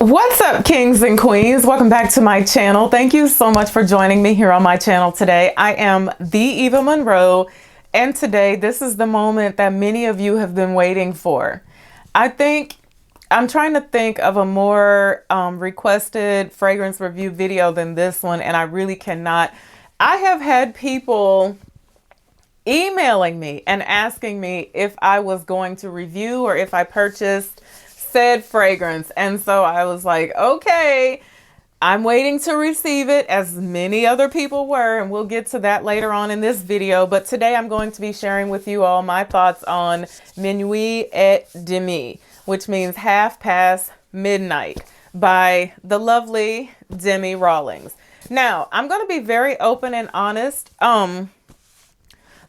What's up, kings and queens? Welcome back to my channel. Thank you so much for joining me here on my channel today. I am the Eva Monroe, and today this is the moment that many of you have been waiting for. I'm trying to think of a more requested fragrance review video than this one, and I really cannot. I have had people emailing me and asking me if I was going to review or if I purchased said fragrance. And so I was like, okay, I'm waiting to receive it, as many other people were, and we'll get to that later on in this video. But today I'm going to be sharing with you all my thoughts on MINUIT et DEMI, which means half past midnight, by the lovely Demi Rawlings. Now, I'm going to be very open and honest.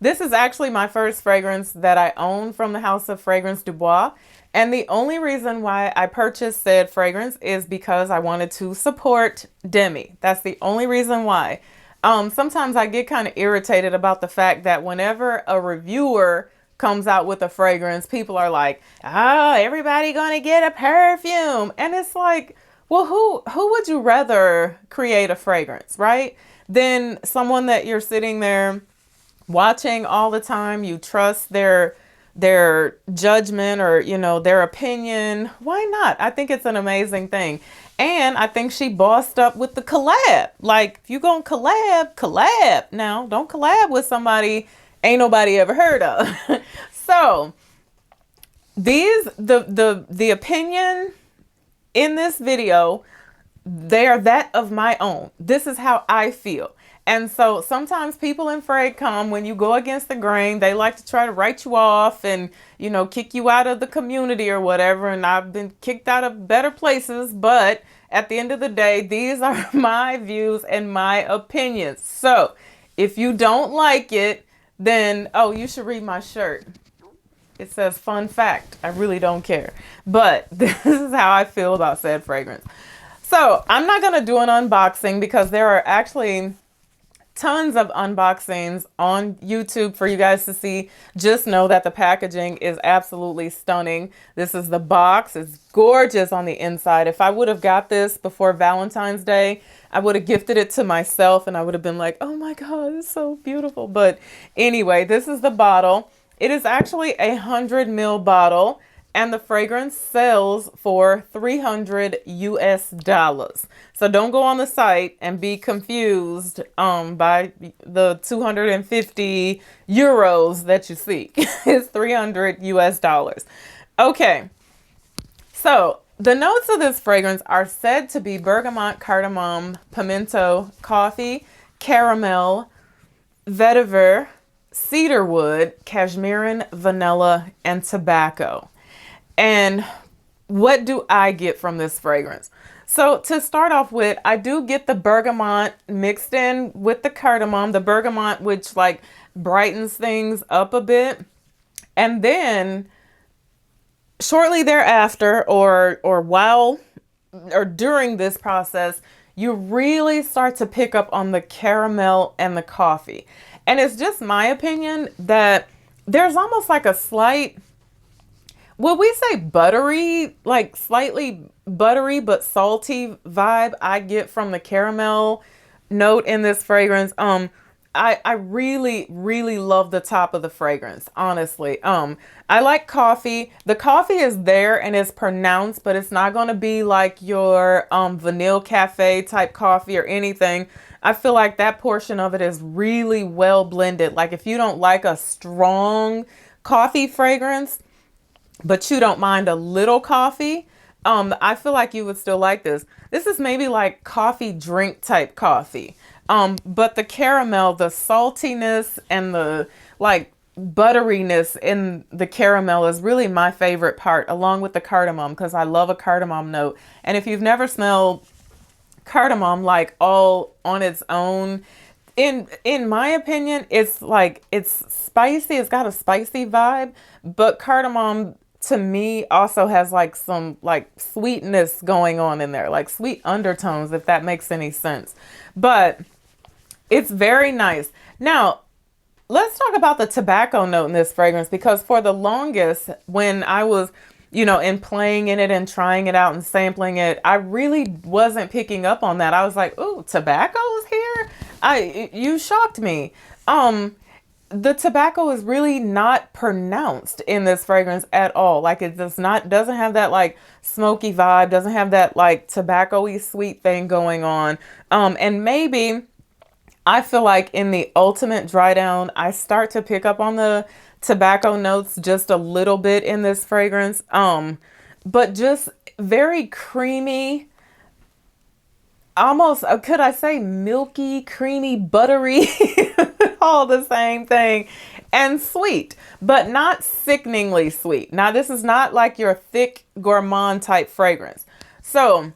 This is actually my first fragrance that I own from the House of Fragrance Du Bois. And the only reason why I purchased said fragrance is because I wanted to support Demi. That's the only reason why. Sometimes I get kind of irritated about the fact that whenever a reviewer comes out with a fragrance, people are like, oh, everybody gonna get a perfume. And it's like, well, who would you rather create a fragrance, right? Than someone that you're sitting there watching all the time, you trust their judgment or, you know, their opinion. Why not? I think it's an amazing thing. And I think she bossed up with the collab. Like, if you gonna collab. Now, don't collab with somebody ain't nobody ever heard of. So the opinion in this video, they are that of my own. This is how I feel. And so sometimes people in Frag come, when you go against the grain, they like to try to write you off and, you know, kick you out of the community or whatever. And I've been kicked out of better places. But at the end of the day, these are my views and my opinions. So if you don't like it, then, oh, you should read my shirt. It says fun fact. I really don't care. But this is how I feel about said fragrance. So I'm not going to do an unboxing because there are actually tons of unboxings on YouTube for you guys to see. Just know that the packaging is absolutely stunning. This is the box. It's gorgeous on the inside. If I would have got this before Valentine's Day, I would have gifted it to myself and I would have been like, oh my God, it's so beautiful. But anyway, this is the bottle. It is actually a 100 ml bottle. And the fragrance sells for $300 US. So don't go on the site and be confused by the 250 euros that you see. It's $300 US. Okay. So the notes of this fragrance are said to be bergamot, cardamom, pimento, coffee, caramel, vetiver, cedarwood, cashmere, vanilla, and tobacco. And what do I get from this fragrance? So to start off with, I do get the bergamot mixed in with the cardamom, the bergamot, which like brightens things up a bit. And then shortly thereafter, or while or during this process, you really start to pick up on the caramel and the coffee. And it's just my opinion that there's almost like a slight, would we say buttery, like slightly buttery but salty vibe I get from the caramel note in this fragrance. I really, really love the top of the fragrance, honestly. I like coffee. The coffee is there and it's pronounced, but it's not going to be like your vanilla cafe type coffee or anything. I feel like that portion of it is really well blended. Like if you don't like a strong coffee fragrance, but you don't mind a little coffee, I feel like you would still like this. This is maybe like coffee drink type coffee. But the caramel, the saltiness and the like butteriness in the caramel is really my favorite part, along with the cardamom, because I love a cardamom note. And if you've never smelled cardamom like all on its own, in my opinion, it's like, it's spicy. It's got a spicy vibe, but cardamom to me also has like some like sweetness going on in there, like sweet undertones, if that makes any sense. But it's very nice. Now, let's talk about the tobacco note in this fragrance, because for the longest, when I was and playing in it and trying it out and sampling it, I really wasn't picking up on that. I was like, ooh, tobacco's here? You shocked me. The tobacco is really not pronounced in this fragrance at all. Like, it doesn't have that like smoky vibe, doesn't have that like tobacco-y sweet thing going on. And maybe I feel like in the ultimate dry down, I start to pick up on the tobacco notes just a little bit in this fragrance. But just very creamy, almost, could I say milky, creamy, buttery, all the same thing, and sweet, but not sickeningly sweet. Now, this is not like your thick gourmand type fragrance. So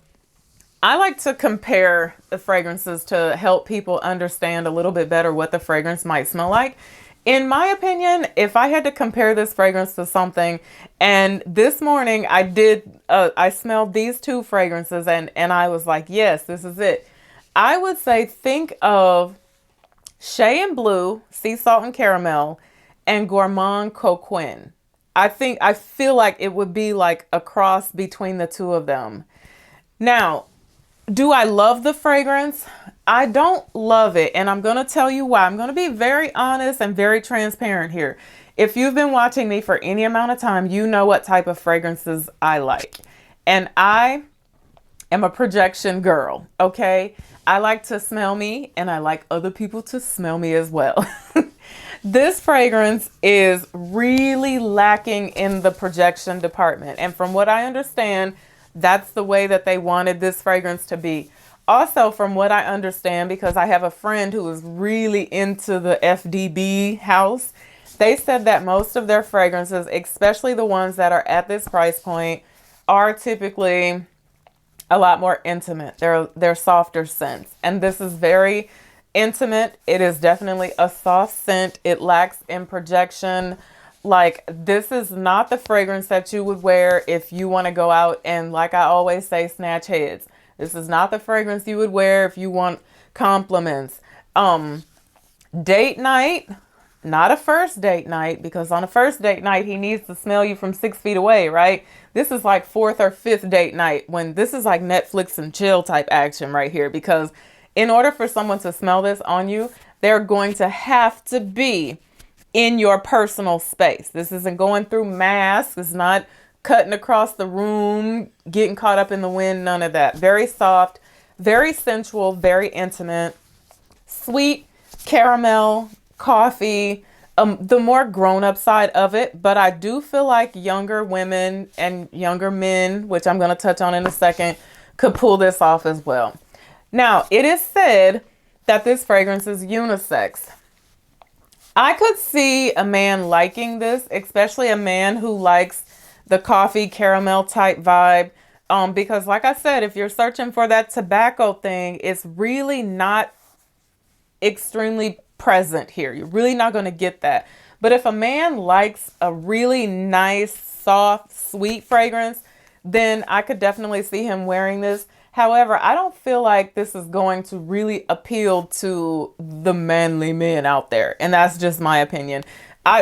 I like to compare the fragrances to help people understand a little bit better what the fragrance might smell like. In my opinion, if I had to compare this fragrance to something, and this morning I smelled these two fragrances and I was like, yes, this is it. I would say think of Shea and Blue, Sea Salt and Caramel, and Gourmand Coquin. I feel like it would be like a cross between the two of them. Now, do I love the fragrance? I don't love it, and I'm going to tell you why. I'm going to be very honest and very transparent here. If you've been watching me for any amount of time, you know what type of fragrances I like. And I am a projection girl, okay? I like to smell me, and I like other people to smell me as well. This fragrance is really lacking in the projection department. And from what I understand, that's the way that they wanted this fragrance to be. Also, from what I understand, because I have a friend who is really into the FDB house, they said that most of their fragrances, especially the ones that are at this price point, are typically a lot more intimate. They're softer scents. And this is very intimate. It is definitely a soft scent. It lacks in projection. Like, this is not the fragrance that you would wear if you want to go out and, like I always say, snatch heads. This is not the fragrance you would wear if you want compliments. Date night, not a first date night, because on a first date night, he needs to smell you from 6 feet away, right? This is like 4th or 5th date night, when this is like Netflix and chill type action right here, because in order for someone to smell this on you, they're going to have to be in your personal space. This isn't going through masks. It's not cutting across the room, getting caught up in the wind, none of that. Very soft, very sensual, very intimate, sweet, caramel, coffee, the more grown-up side of it. But I do feel like younger women and younger men, which I'm going to touch on in a second, could pull this off as well. Now, it is said that this fragrance is unisex. I could see a man liking this, especially a man who likes the coffee caramel type vibe. Because like I said, if you're searching for that tobacco thing, it's really not extremely present here. You're really not going to get that. But if a man likes a really nice, soft, sweet fragrance, then I could definitely see him wearing this. However, I don't feel like this is going to really appeal to the manly men out there. And that's just my opinion.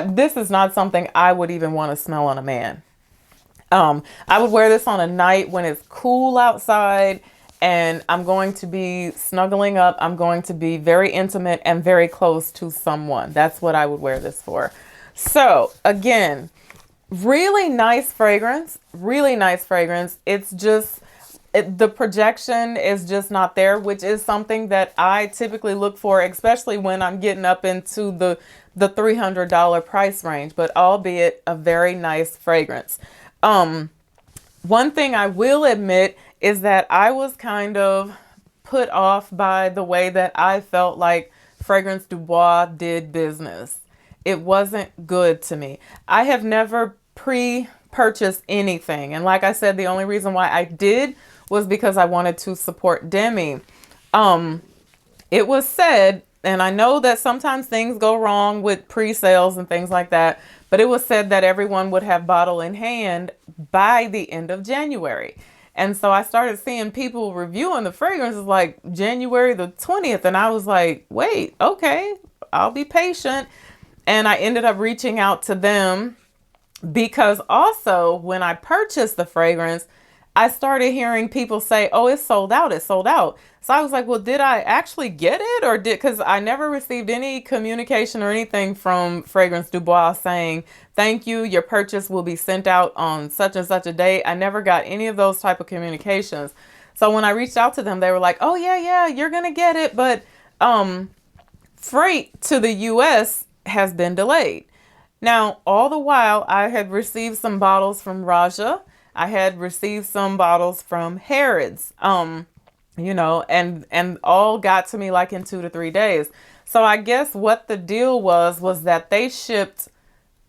This is not something I would even want to smell on a man. I would wear this on a night when it's cool outside and I'm going to be snuggling up. I'm going to be very intimate and very close to someone. That's what I would wear this for. So again, really nice fragrance, really nice fragrance. It's just, the projection is just not there, which is something that I typically look for, especially when I'm getting up into the $300 price range, but albeit a very nice fragrance. One thing I will admit is that I was kind of put off by the way that I felt like Fragrance Du Bois did business. It wasn't good to me. I have never pre-purchased anything. And like I said, the only reason why I did was because I wanted to support DEMI. It was said, and I know that sometimes things go wrong with pre-sales and things like that, but it was said that everyone would have bottle in hand by the end of January. And so I started seeing people reviewing the fragrances like January the 20th. And I was like, wait, okay, I'll be patient. And I ended up reaching out to them Because also when I purchased the fragrance, I started hearing people say, "Oh, it's sold out, it's sold out." So I was like, well, did I actually get it, or did, because I never received any communication or anything from Fragrance Dubois saying, "Thank you, your purchase will be sent out on such and such a date." I never got any of those type of communications. So when I reached out to them, they were like, "Oh yeah, yeah, you're gonna get it, but freight to the US has been delayed." Now, all the while, I had received some bottles from Raja. I had received some bottles from Harrods, and all got to me like in 2 to 3 days. So I guess what the deal was that they shipped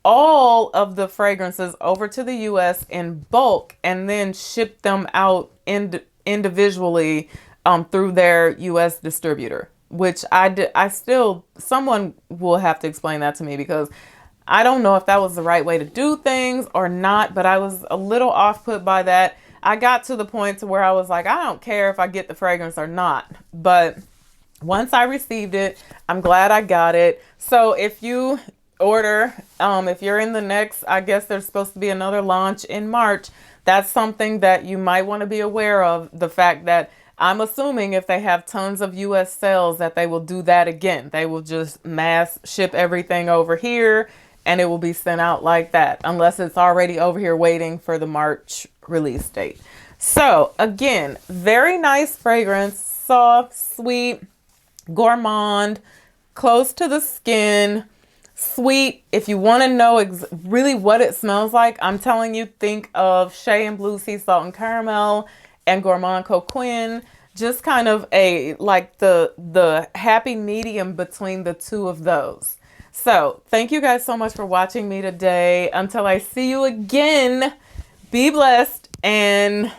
all of the fragrances over to the US in bulk and then shipped them out individually through their US distributor, which I still, someone will have to explain that to me, because I don't know if that was the right way to do things or not, but I was a little off put by that. I got to the point to where I was like, I don't care if I get the fragrance or not. But once I received it, I'm glad I got it. So if you order, if you're in the next, I guess there's supposed to be another launch in March, that's something that you might want to be aware of. The fact that I'm assuming if they have tons of US sales that they will do that again. They will just mass ship everything over here and it will be sent out like that, unless it's already over here waiting for the March release date. So again, very nice fragrance, soft, sweet, gourmand, close to the skin, sweet. If you want to know really what it smells like, I'm telling you, think of Shea and Blue Sea Salt and Caramel and Gourmand Coquin. Just kind of like the happy medium between the two of those. So thank you guys so much for watching me today. Until I see you again, be blessed and